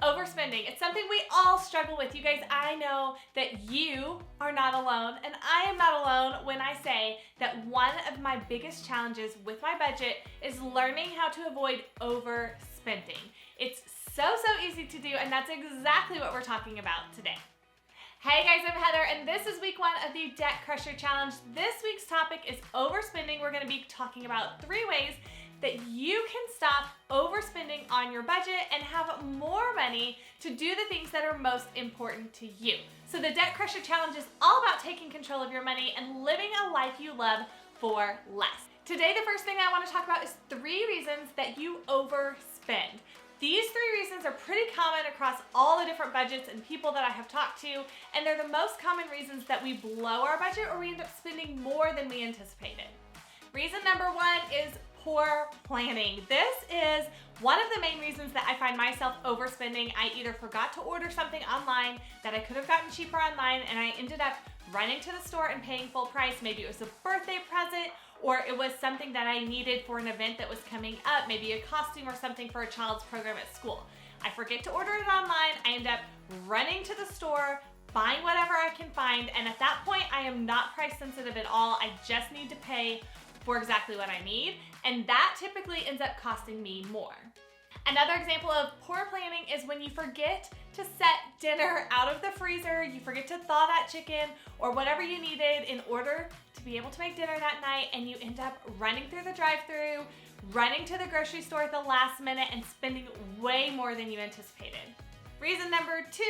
Overspending. It's something we all struggle with. You guys, I know that you are not alone, and I am not alone when I say that one of my biggest challenges with my budget is learning how to avoid overspending. It's so easy to do, and that's exactly what we're talking about today. Hey guys, I'm Heather, and this is week 1 of the Debt Crusher Challenge. This week's topic is overspending. We're going to be talking about 3 ways that you can stop overspending on your budget and have more money to do the things that are most important to you. So the Debt Crusher Challenge is all about taking control of your money and living a life you love for less. Today, the first thing I want to talk about is 3 reasons that you overspend. These 3 reasons are pretty common across all the different budgets and people that I have talked to, and they're the most common reasons that we blow our budget or we end up spending more than we anticipated. Reason number 1 is poor planning. This is one of the main reasons that I find myself overspending. I either forgot to order something online that I could have gotten cheaper online, and I ended up running to the store and paying full price. Maybe it was a birthday present, or it was something that I needed for an event that was coming up, maybe a costume or something for a child's program at school. I forget to order it online. I end up running to the store, buying whatever I can find, and at that point, I am not price sensitive at all. I just need to pay for exactly what I need, and that typically ends up costing me more. Another example of poor planning is when you forget to set dinner out of the freezer, you forget to thaw that chicken or whatever you needed in order to be able to make dinner that night, and you end up running through the drive-thru, running to the grocery store at the last minute and spending way more than you anticipated. Reason number 2,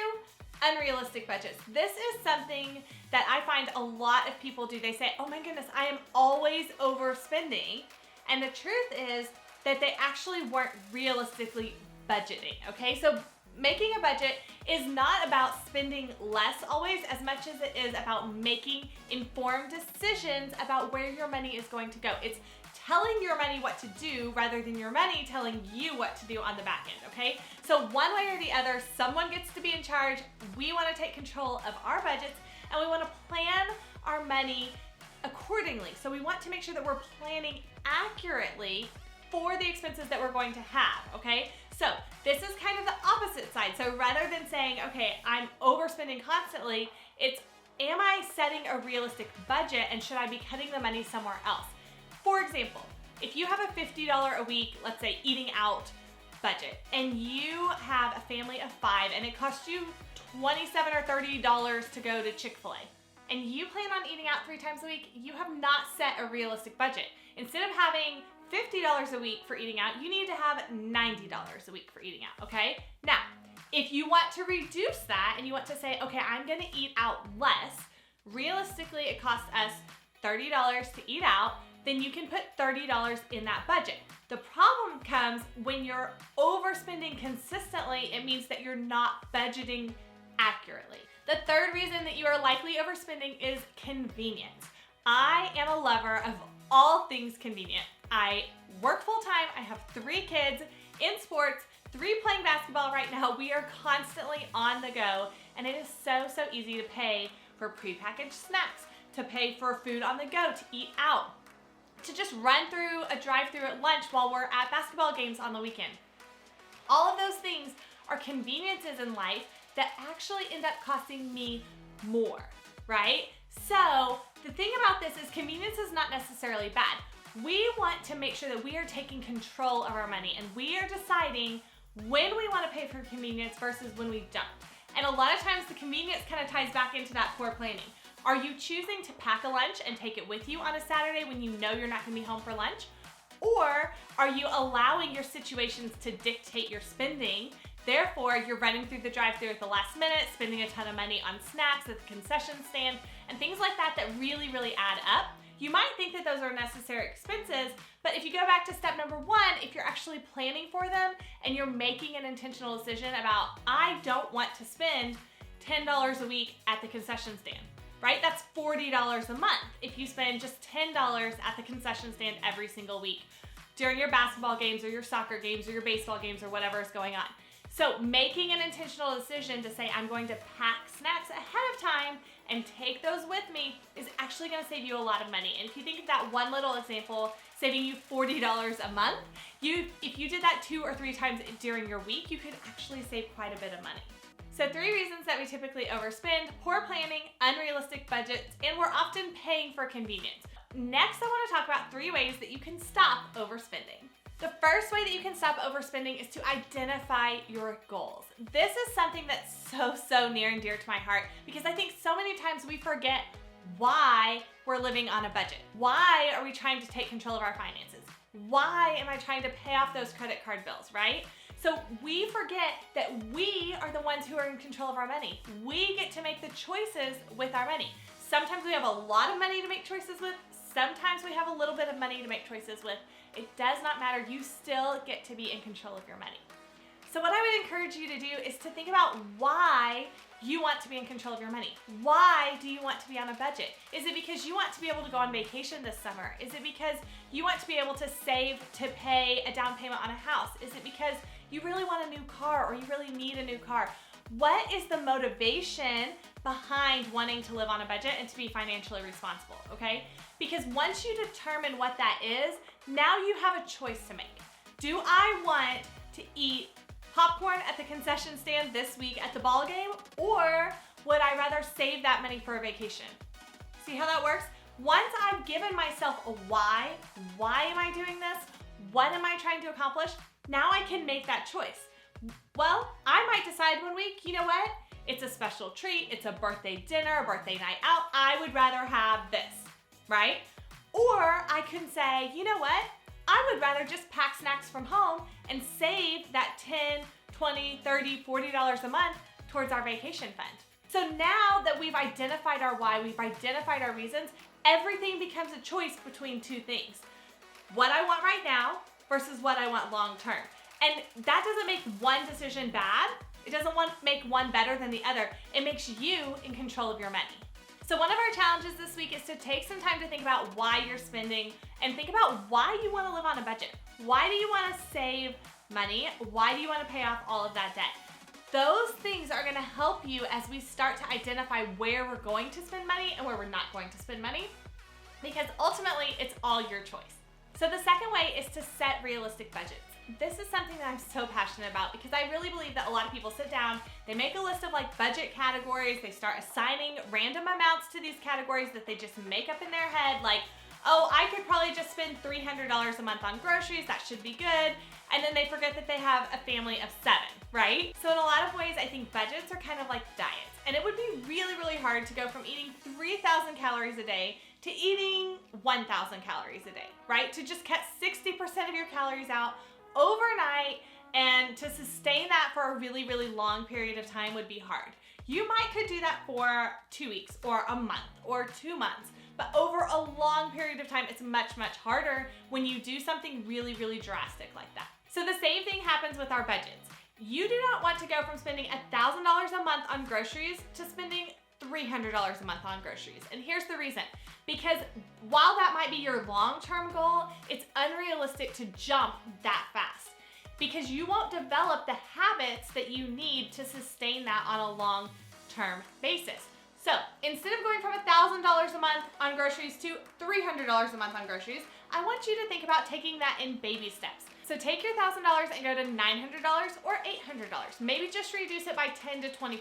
unrealistic budgets. This is something that I find a lot of people do. They say, oh my goodness, I am always overspending. And the truth is that they actually weren't realistically budgeting, okay? So making a budget is not about spending less always as much as it is about making informed decisions about where your money is going to go. It's telling your money what to do rather than your money telling you what to do on the back end, okay? So one way or the other, someone gets to be in charge. We want to take control of our budgets, and we want to plan our money accordingly. So we want to make sure that we're planning accurately for the expenses that we're going to have, okay? So this is kind of the opposite side. So rather than saying, okay, I'm overspending constantly, it's, am I setting a realistic budget and should I be cutting the money somewhere else? For example, if you have a $50 a week, let's say eating out budget, and you have a family of 5 and it costs you $27 or $30 to go to Chick-fil-A, and you plan on eating out 3 times a week, you have not set a realistic budget. Instead of having $50 a week for eating out, you need to have $90 a week for eating out, okay? Now, if you want to reduce that and you want to say, okay, I'm gonna eat out less, realistically it costs us $30 to eat out, then you can put $30 in that budget. The problem comes when you're overspending consistently. It means that you're not budgeting accurately. The third reason that you are likely overspending is convenience. I am a lover of all things convenient. I work full-time, I have 3 kids in sports, 3 playing basketball right now. We are constantly on the go, and it is so easy to pay for prepackaged snacks, to pay for food on the go, to eat out, to just run through a drive-thru at lunch while we're at basketball games on the weekend. All of those things are conveniences in life that actually end up costing me more, right? So the thing about this is convenience is not necessarily bad. We want to make sure that we are taking control of our money, and we are deciding when we want to pay for convenience versus when we don't. And a lot of times the convenience kind of ties back into that poor planning. Are you choosing to pack a lunch and take it with you on a Saturday when you know you're not going to be home for lunch? Or are you allowing your situations to dictate your spending? Therefore, you're running through the drive-thru at the last minute, spending a ton of money on snacks at the concession stand, and things like that that really add up. You might think that those are necessary expenses, but if you go back to step number 1, if you're actually planning for them and you're making an intentional decision about, I don't want to spend $10 a week at the concession stand, right? That's $40 a month if you spend just $10 at the concession stand every single week during your basketball games or your soccer games or your baseball games or whatever is going on. So making an intentional decision to say, I'm going to pack snacks ahead of time and take those with me is actually going to save you a lot of money. And if you think of that one little example, saving you $40 a month. If you did that 2 or 3 times during your week, you could actually save quite a bit of money. So 3 reasons that we typically overspend: poor planning, unrealistic budgets, and we're often paying for convenience. Next, I want to talk about 3 ways that you can stop overspending. The first way that you can stop overspending is to identify your goals. This is something that's so near and dear to my heart because I think so many times we forget why we're living on a budget. Why are we trying to take control of our finances? Why am I trying to pay off those credit card bills, right? So we forget that we are the ones who are in control of our money. We get to make the choices with our money. Sometimes we have a lot of money to make choices with. Sometimes we have a little bit of money to make choices with. It does not matter. You still get to be in control of your money. So what I would encourage you to do is to think about why you want to be in control of your money. Why do you want to be on a budget? Is it because you want to be able to go on vacation this summer? Is it because you want to be able to save to pay a down payment on a house? Is it because you really want a new car or you really need a new car? What is the motivation behind wanting to live on a budget and to be financially responsible, okay? Because once you determine what that is, now you have a choice to make. Do I want to eat popcorn at the concession stand this week at the ball game, or would I rather save that money for a vacation? See how that works? Once I've given myself a why am I doing this? What am I trying to accomplish? Now I can make that choice. Well, I might decide one week, you know what? It's a special treat, it's a birthday dinner, a birthday night out. I would rather have this, right? Or I can say, you know what? I would rather just pack snacks from home and save that $10, $20, $30, $40 a month towards our vacation fund. So now that we've identified our why, we've identified our reasons, everything becomes a choice between 2 things. What I want right now versus what I want long term. And that doesn't make one decision bad. It doesn't make one better than the other. It makes you in control of your money. So one of our challenges this week is to take some time to think about why you're spending and think about why you want to live on a budget. Why do you want to save money? Why do you want to pay off all of that debt? Those things are going to help you as we start to identify where we're going to spend money and where we're not going to spend money, because ultimately it's all your choice. So the second way is to set realistic budgets. This is something that I'm so passionate about because I really believe that a lot of people sit down, they make a list of like budget categories, they start assigning random amounts to these categories that they just make up in their head, like, oh, I could probably just spend $300 a month on groceries, that should be good. And then they forget that they have a family of 7, right? So in a lot of ways, I think budgets are kind of like diets. And it would be really hard to go from eating 3,000 calories a day to eating 1,000 calories a day, right? To just cut 60% of your calories out overnight, and to sustain that for a really long period of time would be hard. You could do that for 2 weeks or a month or 2 months, but over a long period of time, it's much harder when you do something really drastic like that. So the same thing happens with our budgets. You do not want to go from spending $1,000 a month on groceries to spending $300 a month on groceries. And here's the reason. Because while that might be your long-term goal, it's unrealistic to jump that fast because you won't develop the habits that you need to sustain that on a long-term basis. So instead of going from $1,000 a month on groceries to $300 a month on groceries, I want you to think about taking that in baby steps. So take your $1,000 and go to $900 or $800. Maybe just reduce it by 10 to 20%.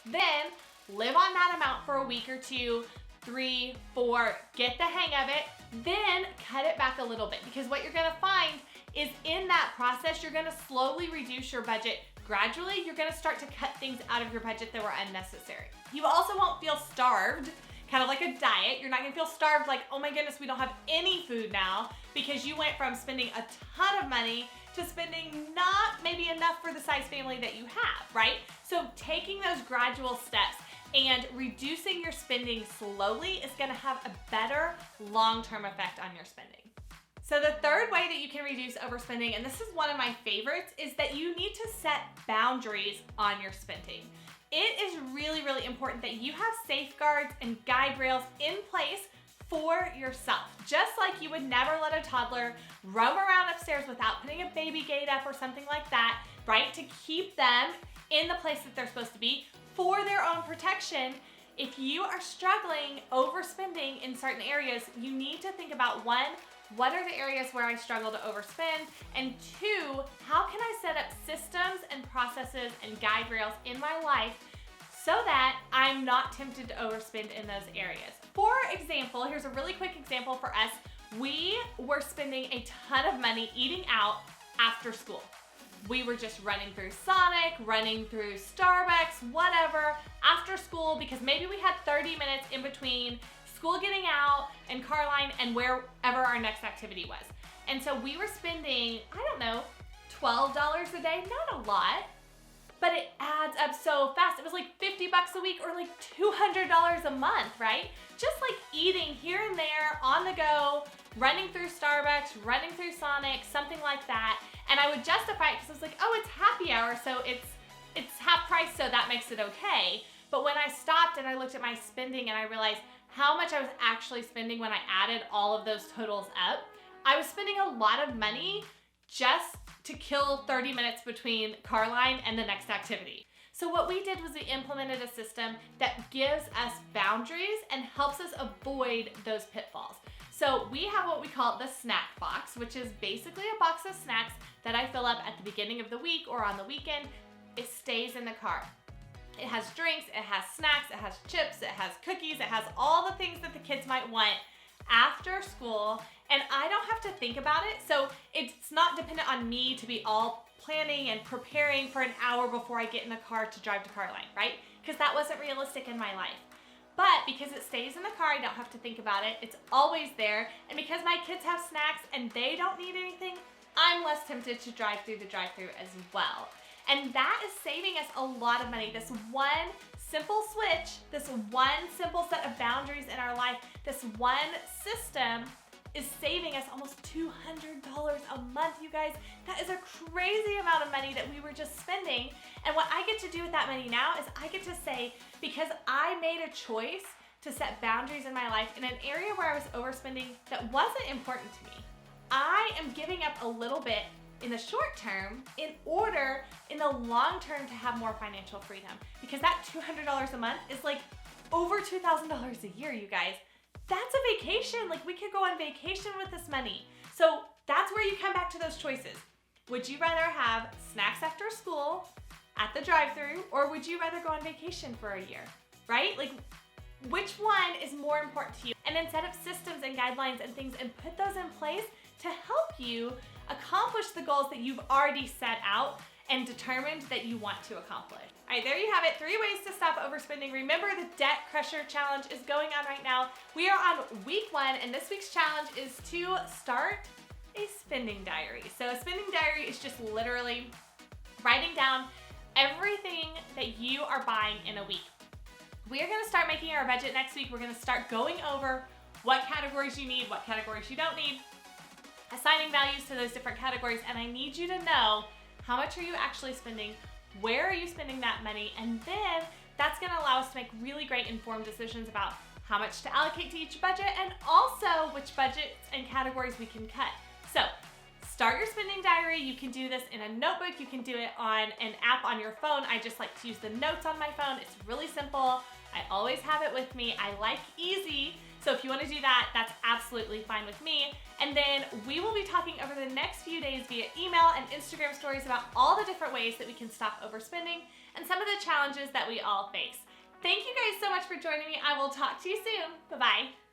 Then live on that amount for a week or 2, 3, 4, get the hang of it, then cut it back a little bit, because what you're gonna find is in that process, you're gonna slowly reduce your budget. Gradually, you're gonna start to cut things out of your budget that were unnecessary. You also won't feel starved, kind of like a diet. You're not gonna feel starved like, oh my goodness, we don't have any food now, because you went from spending a ton of money to spending not maybe enough for the size family that you have, right? So taking those gradual steps and reducing your spending slowly is gonna have a better long-term effect on your spending. So the third way that you can reduce overspending, and this is one of my favorites, is that you need to set boundaries on your spending. It is really important that you have safeguards and guide rails in place for yourself. Just like you would never let a toddler roam around upstairs without putting a baby gate up or something like that, right? To keep them in the place that they're supposed to be for their own protection. If you are struggling overspending in certain areas, you need to think about, 1, what are the areas where I struggle to overspend? And 2, how can I set up systems and processes and guide rails in my life so that I'm not tempted to overspend in those areas? For example, here's a really quick example for us. We were spending a ton of money eating out after school. We were just running through Sonic, running through Starbucks, whatever, after school, because maybe we had 30 minutes in between school getting out and car line and wherever our next activity was. And so we were spending, I don't know, $12 a day, not a lot, but it adds up so fast. It was like $50 a week or like $200 a month, right? Just like eating here and there, on the go, running through Starbucks, running through Sonic, something like that. And I would justify it because I was like, oh, it's happy hour, so it's half price, so that makes it okay. But when I stopped and I looked at my spending and I realized how much I was actually spending when I added all of those totals up, I was spending a lot of money just to kill 30 minutes between car line and the next activity. So what we did was we implemented a system that gives us boundaries and helps us avoid those pitfalls. So we have what we call the snack box, which is basically a box of snacks that I fill up at the beginning of the week or on the weekend. It stays in the car. It has drinks, it has snacks, it has chips, it has cookies, it has all the things that the kids might want after school, and I don't have to think about it. So it's not dependent on me to be all planning and preparing for an hour before I get in the car to drive to car line, right? Because that wasn't realistic in my life. But because it stays in the car, I don't have to think about it. It's always there. And because my kids have snacks and they don't need anything, I'm less tempted to drive through the drive-through as well. And that is saving us a lot of money. This one simple switch, this one simple set of boundaries in our life, this one system is saving us almost $200 a month, you guys. That is a crazy amount of money that we were just spending. And what I get to do with that money now is I get to say, because I made a choice to set boundaries in my life in an area where I was overspending that wasn't important to me, I am giving up a little bit in the short term in order in the long term to have more financial freedom. Because that $200 a month is like over $2,000 a year, you guys. That's a vacation. Like, we could go on vacation with this money. So that's where you come back to those choices. Would you rather have snacks after school at the drive-thru, or would you rather go on vacation for a year, right? Like, which one is more important to you? And then set up systems and guidelines and things and put those in place to help you accomplish the goals that you've already set out and determined that you want to accomplish. All right, there you have it. 3 ways to stop overspending. Remember, the Debt Crusher Challenge is going on right now. We are on week 1, and this week's challenge is to start a spending diary. So a spending diary is just literally writing down everything that you are buying in a week. We are gonna start making our budget next week. We're gonna start going over what categories you need, what categories you don't need, assigning values to those different categories, and I need you to know how much are you actually spending, where are you spending that money, and then that's gonna allow us to make really great informed decisions about how much to allocate to each budget and also which budgets and categories we can cut. So start your spending diary. You can do this in a notebook. You can do it on an app on your phone. I just like to use the notes on my phone. It's really simple. I always have it with me. I like easy. So if you want to do that, that's absolutely fine with me. And then we will be talking over the next few days via email and Instagram stories about all the different ways that we can stop overspending and some of the challenges that we all face. Thank you guys so much for joining me. I will talk to you soon. Bye-bye.